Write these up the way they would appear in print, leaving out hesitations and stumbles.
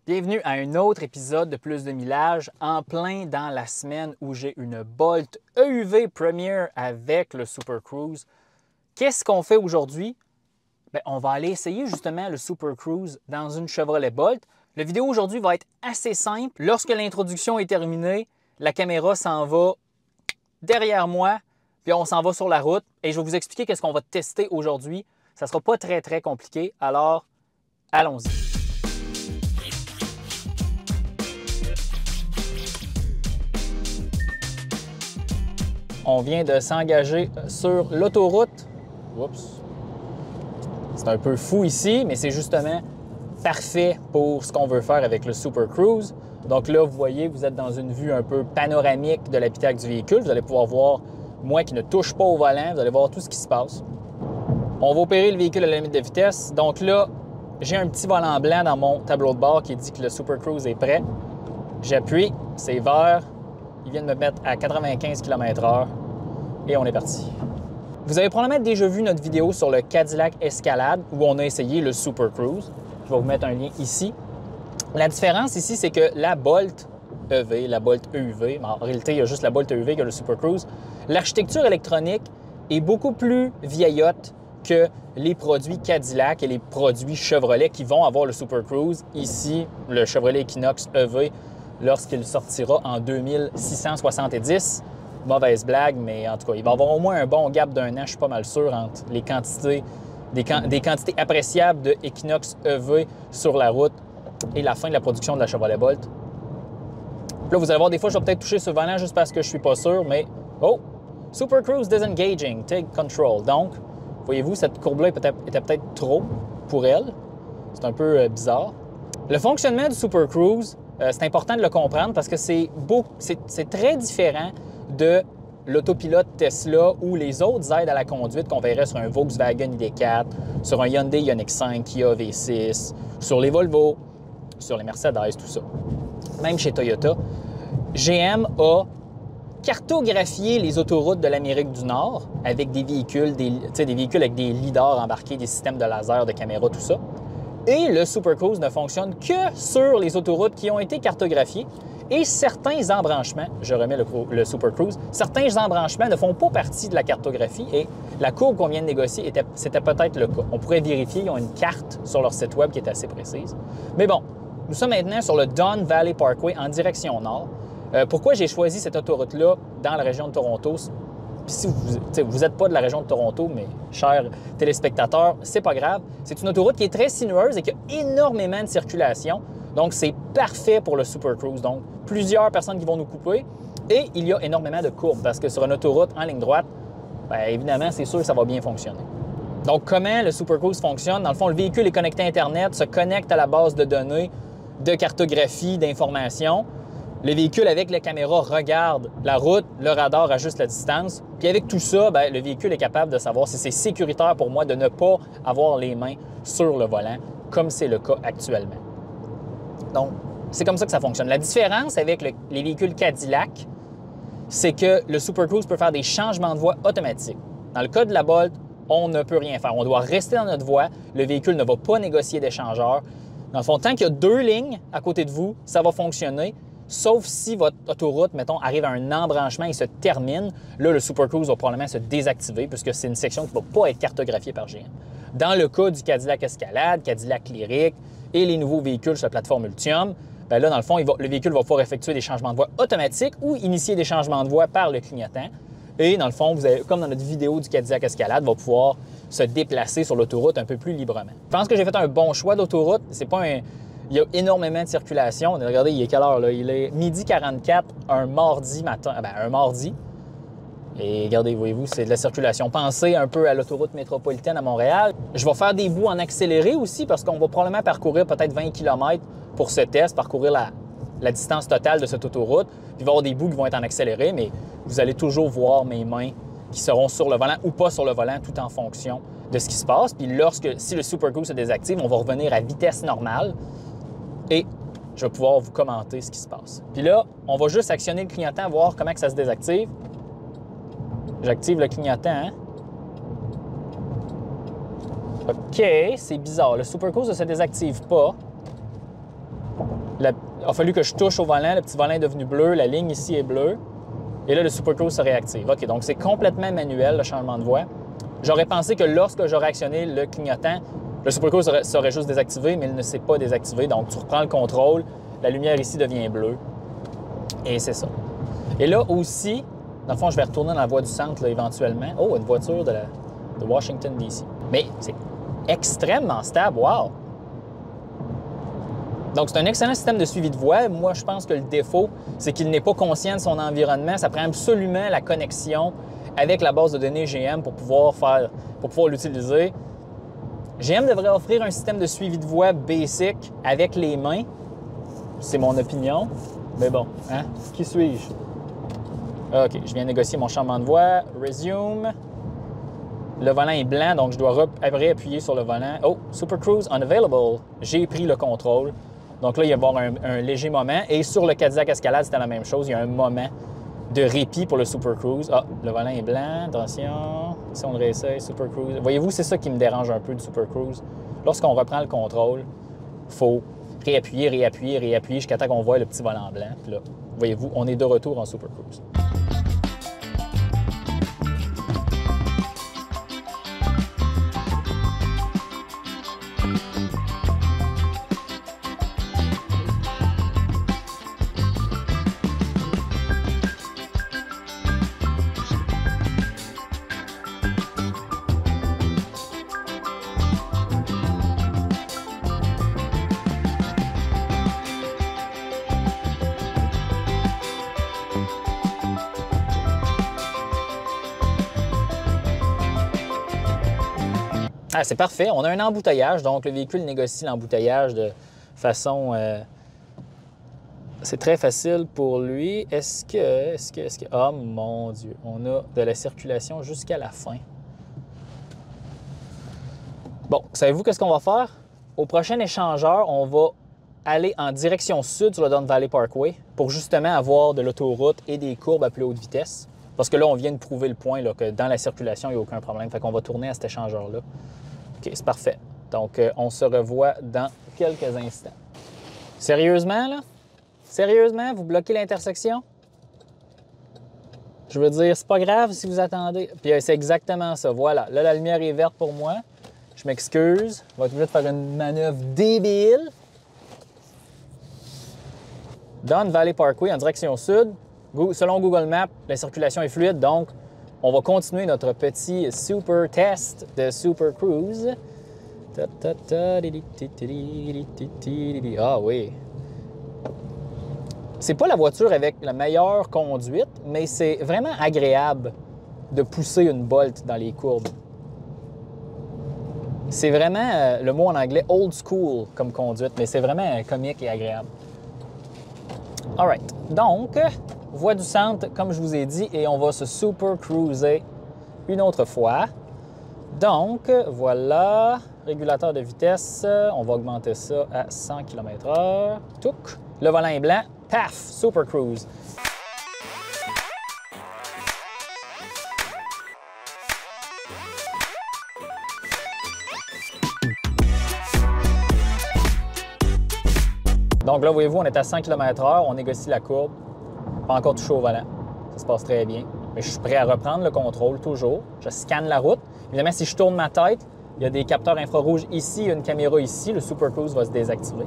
Bienvenue à un autre épisode de Plus de millage en plein dans la semaine où j'ai une Bolt EUV Premier avec le Super Cruise. Qu'est-ce qu'on fait aujourd'hui? On va aller essayer justement le Super Cruise dans une Chevrolet Bolt. La vidéo aujourd'hui va être assez simple. Lorsque l'introduction est terminée, la caméra s'en va derrière moi, puis on s'en va sur la route et je vais vous expliquer qu'est-ce qu'on va tester aujourd'hui. Ça ne sera pas très compliqué, alors allons-y. On vient de s'engager sur l'autoroute. Oups. C'est un peu fou ici, mais c'est justement parfait pour ce qu'on veut faire avec le Super Cruise. Donc là, vous voyez, vous êtes dans une vue un peu panoramique de l'habitacle du véhicule. Vous allez pouvoir voir moi qui ne touche pas au volant. Vous allez voir tout ce qui se passe. On va opérer le véhicule à la limite de vitesse. Donc là, j'ai un petit volant blanc dans mon tableau de bord qui dit que le Super Cruise est prêt. J'appuie, c'est vert. Il vient de me mettre à 95 km/h et on est parti. Vous avez probablement déjà vu notre vidéo sur le Cadillac Escalade où on a essayé le Super Cruise. Je vais vous mettre un lien ici. La différence ici, c'est que la Bolt EV, la Bolt EUV, en réalité, il y a juste la Bolt EUV que le Super Cruise, l'architecture électronique est beaucoup plus vieillotte que les produits Cadillac et les produits Chevrolet qui vont avoir le Super Cruise. Ici, le Chevrolet Equinox EV, lorsqu'il sortira en 2670. Mauvaise blague, mais en tout cas, il va y avoir au moins un bon gap d'un an, je suis pas mal sûr, entre les quantités, des quantités appréciables de Equinox EV sur la route et la fin de la production de la Chevrolet Bolt. Là, vous allez voir, des fois, je vais peut-être toucher ce volant juste parce que je suis pas sûr, mais... Oh! Super Cruise disengaging, take control. Donc, voyez-vous, cette courbe-là était peut-être trop pour elle. C'est un peu bizarre. Le fonctionnement du Super Cruise, c'est important de le comprendre parce que c'est très différent de l'autopilote Tesla ou les autres aides à la conduite qu'on verrait sur un Volkswagen ID4, sur un Hyundai Ioniq 5, Kia V6, sur les Volvo, sur les Mercedes, tout ça. Même chez Toyota. GM a cartographié les autoroutes de l'Amérique du Nord avec des véhicules, des véhicules avec des lidars embarqués, des systèmes de laser, de caméra, tout ça. Et le Super Cruise ne fonctionne que sur les autoroutes qui ont été cartographiées. Et certains embranchements, je remets le Super Cruise, certains embranchements ne font pas partie de la cartographie et la courbe qu'on vient de négocier, c'était peut-être le cas. On pourrait vérifier, ils ont une carte sur leur site web qui est assez précise. Mais bon, nous sommes maintenant sur le Don Valley Parkway en direction nord. Pourquoi j'ai choisi cette autoroute-là dans la région de Toronto? Puis si vous n'êtes pas de la région de Toronto, mais chers téléspectateurs, c'est pas grave. C'est une autoroute qui est très sinueuse et qui a énormément de circulation. Donc, c'est parfait pour le Super Cruise. Donc, plusieurs personnes qui vont nous couper. Et il y a énormément de courbes parce que sur une autoroute en ligne droite, bien, évidemment, c'est sûr que ça va bien fonctionner. Donc, comment le Super Cruise fonctionne? Dans le fond, le véhicule est connecté à Internet, se connecte à la base de données de cartographie, d'informations. Le véhicule, avec la caméra, regarde la route, le radar ajuste la distance. Puis avec tout ça, bien, le véhicule est capable de savoir si c'est sécuritaire pour moi de ne pas avoir les mains sur le volant, comme c'est le cas actuellement. Donc, c'est comme ça que ça fonctionne. La différence avec les véhicules Cadillac, c'est que le Super Cruise peut faire des changements de voie automatiques. Dans le cas de la Bolt, on ne peut rien faire. On doit rester dans notre voie. Le véhicule ne va pas négocier d'échangeur. Dans le fond, tant qu'il y a deux lignes à côté de vous, ça va fonctionner. Sauf si votre autoroute, mettons, arrive à un embranchement et se termine. Là, le Super Cruise va probablement se désactiver puisque c'est une section qui ne va pas être cartographiée par GM. Dans le cas du Cadillac Escalade, Cadillac Lyriq et les nouveaux véhicules sur la plateforme Ultium, bien là, dans le fond, le véhicule va pouvoir effectuer des changements de voie automatiques ou initier des changements de voie par le clignotant. Et dans le fond, vous avez, comme dans notre vidéo du Cadillac Escalade, va pouvoir se déplacer sur l'autoroute un peu plus librement. Je pense que j'ai fait un bon choix d'autoroute. C'est pas un... Il y a énormément de circulation. Regardez, il est quelle heure là? Il est 12h44, un mardi matin. Un mardi. Et regardez, voyez-vous, c'est de la circulation. Pensez un peu à l'autoroute métropolitaine à Montréal. Je vais faire des bouts en accéléré aussi parce qu'on va probablement parcourir peut-être 20 km pour ce test, parcourir la distance totale de cette autoroute. Puis il va y avoir des bouts qui vont être en accéléré, mais vous allez toujours voir mes mains qui seront sur le volant ou pas sur le volant, tout en fonction de ce qui se passe. Puis si le Super Cruise se désactive, on va revenir à vitesse normale. Et je vais pouvoir vous commenter ce qui se passe. Puis là, on va juste actionner le clignotant, voir comment que ça se désactive. J'active le clignotant. Hein? OK, c'est bizarre. Le Super Cruise ne se désactive pas. Il a fallu que je touche au volant, le petit volant est devenu bleu, la ligne ici est bleue. Et là, le Super Cruise se réactive. OK, donc c'est complètement manuel, le changement de voie. J'aurais pensé que lorsque j'aurais actionné le clignotant, le Super Cruise serait juste désactivé, mais il ne s'est pas désactivé. Donc, tu reprends le contrôle, la lumière ici devient bleue. Et c'est ça. Et là aussi, dans le fond, je vais retourner dans la voie du centre là, éventuellement. Oh, une voiture de Washington, D.C. Mais c'est extrêmement stable. Wow! Donc, c'est un excellent système de suivi de voie. Moi, je pense que le défaut, c'est qu'il n'est pas conscient de son environnement. Ça prend absolument la connexion avec la base de données GM pour pouvoir l'utiliser. GM devrait offrir un système de suivi de voie basic avec les mains. C'est mon opinion. Mais bon, hein? Qui suis-je? OK, je viens de négocier mon changement de voie. Resume. Le volant est blanc, donc je dois réappuyer sur le volant. Oh, Super Cruise unavailable. J'ai pris le contrôle. Donc là, il va y avoir un léger moment. Et sur le Cadillac Escalade, c'était la même chose. Il y a un moment de répit pour le Super Cruise. Ah, le volant est blanc. Attention. Si on le réessaye, Super Cruise. Voyez-vous, c'est ça qui me dérange un peu du Super Cruise. Lorsqu'on reprend le contrôle, il faut réappuyer jusqu'à temps qu'on voit le petit volant blanc. Puis là, voyez-vous, on est de retour en Super Cruise. Ah, c'est parfait. On a un embouteillage, donc le véhicule négocie l'embouteillage de façon... c'est très facile pour lui. Est-ce que... Oh mon Dieu, on a de la circulation jusqu'à la fin. Bon, savez-vous qu'est-ce qu'on va faire? Au prochain échangeur, on va aller en direction sud sur le Don Valley Parkway pour justement avoir de l'autoroute et des courbes à plus haute vitesse. Parce que là, on vient de prouver le point là, que dans la circulation, il n'y a aucun problème. Fait qu'on va tourner à cet échangeur-là. OK, c'est parfait. Donc, on se revoit dans quelques instants. Sérieusement, là? Sérieusement, vous bloquez l'intersection? Je veux dire, c'est pas grave si vous attendez. Puis c'est exactement ça. Voilà. Là, la lumière est verte pour moi. Je m'excuse. On va être obligé de faire une manœuvre débile. Don Valley Parkway en direction sud. Selon Google Maps, la circulation est fluide, donc on va continuer notre petit super test de Super Cruise. Ah oui. C'est pas la voiture avec la meilleure conduite, mais c'est vraiment agréable de pousser une Bolt dans les courbes. C'est vraiment, le mot en anglais, old school comme conduite, mais c'est vraiment comique et agréable. All right. Donc, voie du centre, comme je vous ai dit, et on va se super cruiser une autre fois. Donc, voilà, régulateur de vitesse, on va augmenter ça à 100 km/h. Touc, le volant est blanc, paf, super cruise. Donc là, voyez-vous, on est à 100 km/h, on négocie la courbe. Pas encore touché au volant. Ça se passe très bien. Mais je suis prêt à reprendre le contrôle, toujours. Je scanne la route. Évidemment, si je tourne ma tête, il y a des capteurs infrarouges ici, une caméra ici. Le Super Cruise va se désactiver.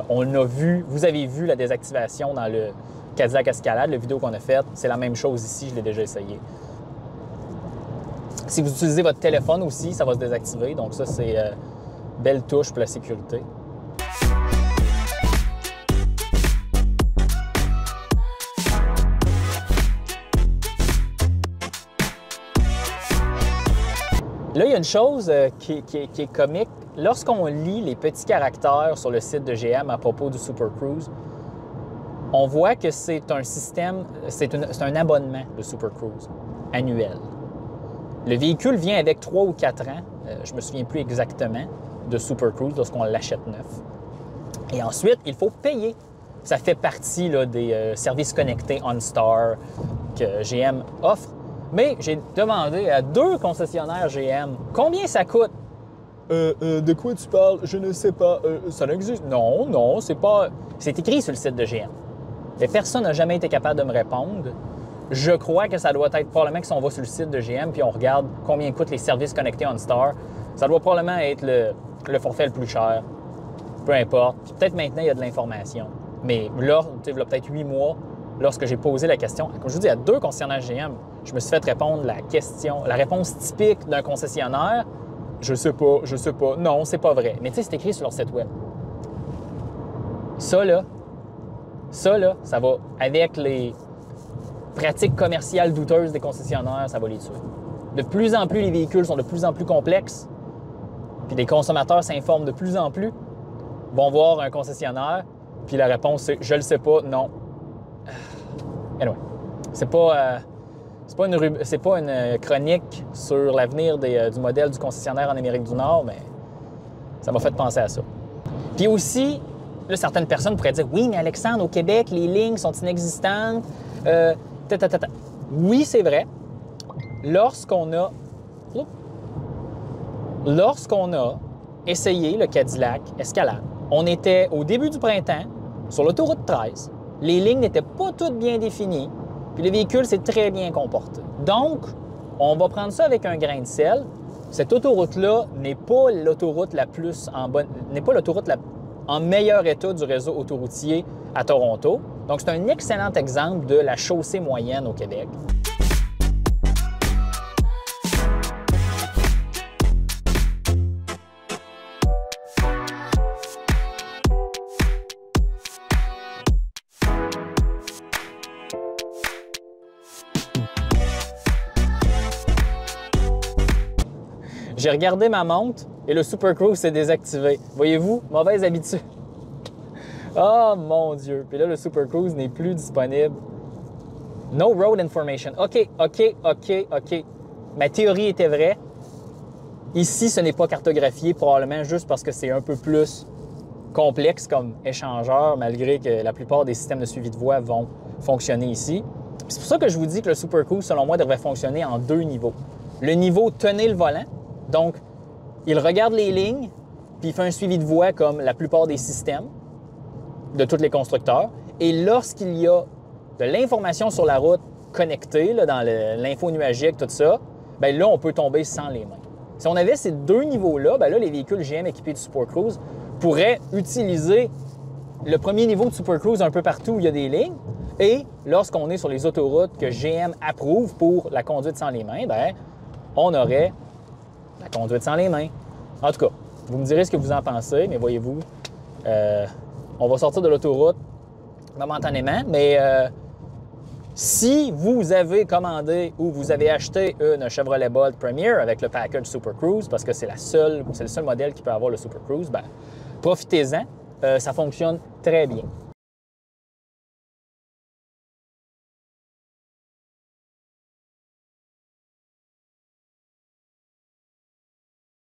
On a vu, vous avez vu la désactivation dans le Cadillac Escalade, la vidéo qu'on a faite. C'est la même chose ici, je l'ai déjà essayé. Si vous utilisez votre téléphone aussi, ça va se désactiver. Donc ça, c'est belle touche pour la sécurité. Là, il y a une chose qui est comique. Lorsqu'on lit les petits caractères sur le site de GM à propos du Super Cruise, on voit que c'est un système, c'est un abonnement, le Super Cruise, annuel. Le véhicule vient avec 3 ou 4 ans, je ne me souviens plus exactement, de Super Cruise lorsqu'on l'achète neuf. Et ensuite, il faut payer. Ça fait partie là, des services connectés OnStar que GM offre. Mais j'ai demandé à 2 concessionnaires GM combien ça coûte. De quoi tu parles? Je ne sais pas. Ça n'existe. Non, non, c'est pas... C'est écrit sur le site de GM. Mais personne n'a jamais été capable de me répondre. Je crois que ça doit être probablement que si on va sur le site de GM puis on regarde combien coûtent les services connectés OnStar, ça doit probablement être le forfait le plus cher. Peu importe. Puis peut-être maintenant, il y a de l'information. Mais là, il y a peut-être 8 mois, lorsque j'ai posé la question, comme je vous dis, à 2 concessionnaires GM, je me suis fait répondre la réponse typique d'un concessionnaire. Je sais pas. Non, c'est pas vrai. Mais tu sais, c'est écrit sur leur site web. Ça là, ça va avec les pratiques commerciales douteuses des concessionnaires, ça va les tuer. De plus en plus, les véhicules sont de plus en plus complexes, puis les consommateurs s'informent de plus en plus, vont voir un concessionnaire, puis la réponse c'est « je le sais pas, non ». Anyway, c'est pas une chronique sur l'avenir du modèle du concessionnaire en Amérique du Nord, mais ça m'a fait penser à ça. Puis aussi, là, certaines personnes pourraient dire « oui, mais Alexandre, au Québec, les lignes sont inexistantes. Oui, c'est vrai. Lorsqu'on a essayé le Cadillac Escalade, on était au début du printemps sur l'autoroute 13. Les lignes n'étaient pas toutes bien définies, puis le véhicule s'est très bien comporté. Donc, on va prendre ça avec un grain de sel. Cette autoroute-là n'est pas l'autoroute la plus en meilleur état du réseau autoroutier à Toronto. Donc, c'est un excellent exemple de la chaussée moyenne au Québec. J'ai regardé ma montre et le Super Cruise s'est désactivé. Voyez-vous, mauvaise habitude. Oh mon Dieu! Puis là, le Super Cruise n'est plus disponible. No road information. OK. Ma théorie était vraie. Ici, ce n'est pas cartographié, probablement juste parce que c'est un peu plus complexe comme échangeur, malgré que la plupart des systèmes de suivi de voie vont fonctionner ici. C'est pour ça que je vous dis que le Super Cruise, selon moi, devrait fonctionner en 2 niveaux. Le niveau « tenez le volant », donc, il regarde les lignes, puis il fait un suivi de voie comme la plupart des systèmes de tous les constructeurs. Et lorsqu'il y a de l'information sur la route connectée, là, dans l'info nuagique, tout ça, bien là, on peut tomber sans les mains. Si on avait ces 2 niveaux-là, bien là, les véhicules GM équipés du Super Cruise pourraient utiliser le premier niveau de Super Cruise un peu partout où il y a des lignes. Et lorsqu'on est sur les autoroutes que GM approuve pour la conduite sans les mains, bien, on aurait la conduite sans les mains. En tout cas, vous me direz ce que vous en pensez, mais voyez-vous, on va sortir de l'autoroute momentanément, mais si vous avez commandé ou vous avez acheté une Chevrolet Bolt Premier avec le package Super Cruise, parce que c'est le seul modèle qui peut avoir le Super Cruise, bien, profitez-en, ça fonctionne très bien.